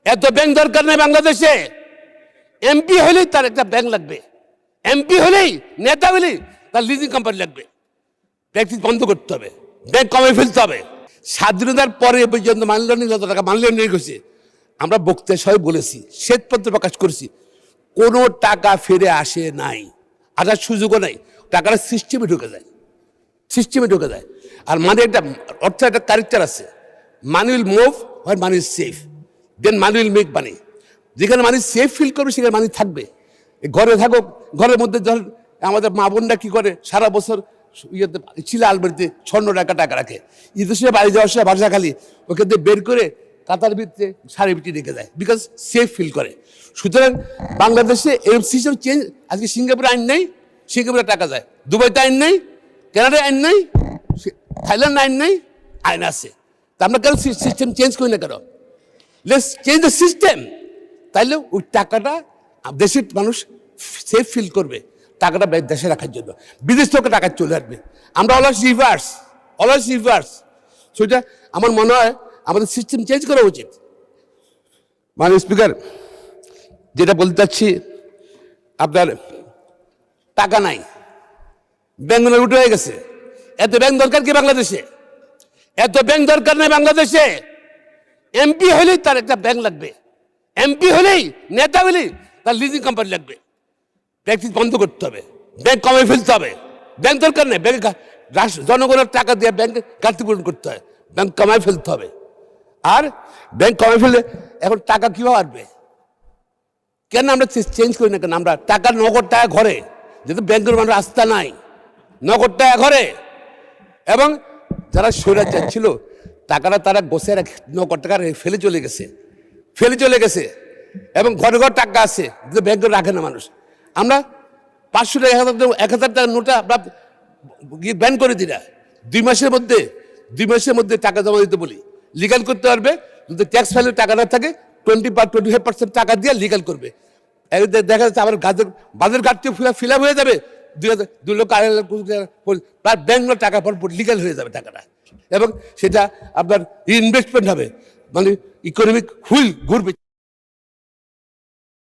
এত ব্যাংক দরকার নেই বাংলাদেশে। এমপি হলেই তার একটা ব্যাংক লাগবে, এমপি হলেই নেতা হলেই তার লিজিং কোম্পানি লাগবে। প্র্যাকটিস বন্ধ করতে হবে, ব্যাংক কমে ফেলতে হবে। স্বাধীনতার পরে পর্যন্ত মানলনি যত টাকা মানলেন নিয়ে গেছে, আমরা বক্তৃতা সবাই বলেছি, শ্বেতপত্র প্রকাশ করেছি, কোনো টাকা ফিরে আসে নাই, আসার সুযোগও নাই। টাকাটা সিস্টেমে ঢুকে যায়, সিস্টেমে ঢুকে যায়। আর মানে একটা অর্থ একটা ক্যারেক্টার আছে, মানি উইল মুভ হয় money is safe, then money will make money. যেখানে মানি সেফ ফিল করবে সেখানে মানি থাকবে। ঘরে থাকুক, ঘরের মধ্যে ধর আমাদের মা বোনরা কী করে সারা বছর ইয়েতে ছিলা আলমারিতে স্বর্ণ টাকা রাখে, ঈদের সময় বাড়ি যাওয়ার সময় বাসা খালি ওকে দিয়ে বের করে কাতার ভিতরে শাড়ি বিটি রেখে দেয়, বিকজ সেফ ফিল করে। সুতরাং বাংলাদেশে এরকম সিস্টেম চেঞ্জ। আজকে সিঙ্গাপুরে আইন নেই, সিঙ্গাপুরে টাকা যায়। দুবাইতে আইন নেই, কানাডায় আইন নেই, থাইল্যান্ড আইন নেই, আইন আছে। তা আমরা কেন সিস্টেম চেঞ্জ করি না কেন? Let's change the system. তাইলে ওই টাকাটা দেশের মানুষ সেফ ফিল করবে, টাকাটা দেশে রাখার জন্য। বিদেশ থেকে টাকা চলে আসবে। আমরা অলওয়েজ রিভার্স। সেটা আমার মনে হয় আমাদের সিস্টেম চেঞ্জ করা উচিত। মাননীয় স্পিকার, যেটা বলতে চাচ্ছি, আপনার টাকা নাই, ব্যাংক উঠে হয়ে গেছে। এত ব্যাংক দরকার কি বাংলাদেশে? এত ব্যাংক দরকার নেই বাংলাদেশে। এমপি হলেই তার একটা ব্যাংক লাগবে, এমপি হলেই নেতা হলেই তার লিজিং কোম্পানি লাগবে। প্র্যাকটিস বন্ধ করতে হবে, ব্যাংক কমে ফেলতে হবে। ব্যাংক দরকার নেই, ব্যাংক জনগণের টাকা দিয়ে ব্যাংকে ঘাটতি পূরণ করতে হয়, ব্যাংক কমায় ফেলতে হবে। আর ব্যাংক কমে ফেললে এখন টাকা কীভাবে আসবে? কেন আমরা চেঞ্জ করি না কেন? আমরা টাকা, নগদ টাকা ঘরে, যেহেতু ব্যাংকের মানুষ আস্থা নাই, নগদ টাকা ঘরে। এবং যারা স্বৈরাচার ছিল টাকাটা তারা গোছে রাখে, নগদ টাকা ফেলে চলে গেছে। এবং ঘরে ঘর টাকা আছে, ব্যাংকে রাখে না মানুষ। আমরা 500 টাকা 1000 টাকার নোটা আমরা ব্যান করে দিই না। 2 মাসের মধ্যে টাকা জমা দিতে বলি, লিগাল করতে পারবে। যদি ট্যাক্স ফাইলে টাকা না থাকে 25% টাকা দিয়ে লিগাল করবে। দেখা যাচ্ছে আবার বাজার ঘাটতি ফিল আপ হয়ে যাবে, 2 লক্ষ 2.5 লাখ ব্যাংক টাকা পর লিগাল হয়ে যাবে টাকাটা। এবং সেটা আপনার ইনভেস্টমেন্ট হবে, মানে ইকোনমিক হুইল ঘুরবে।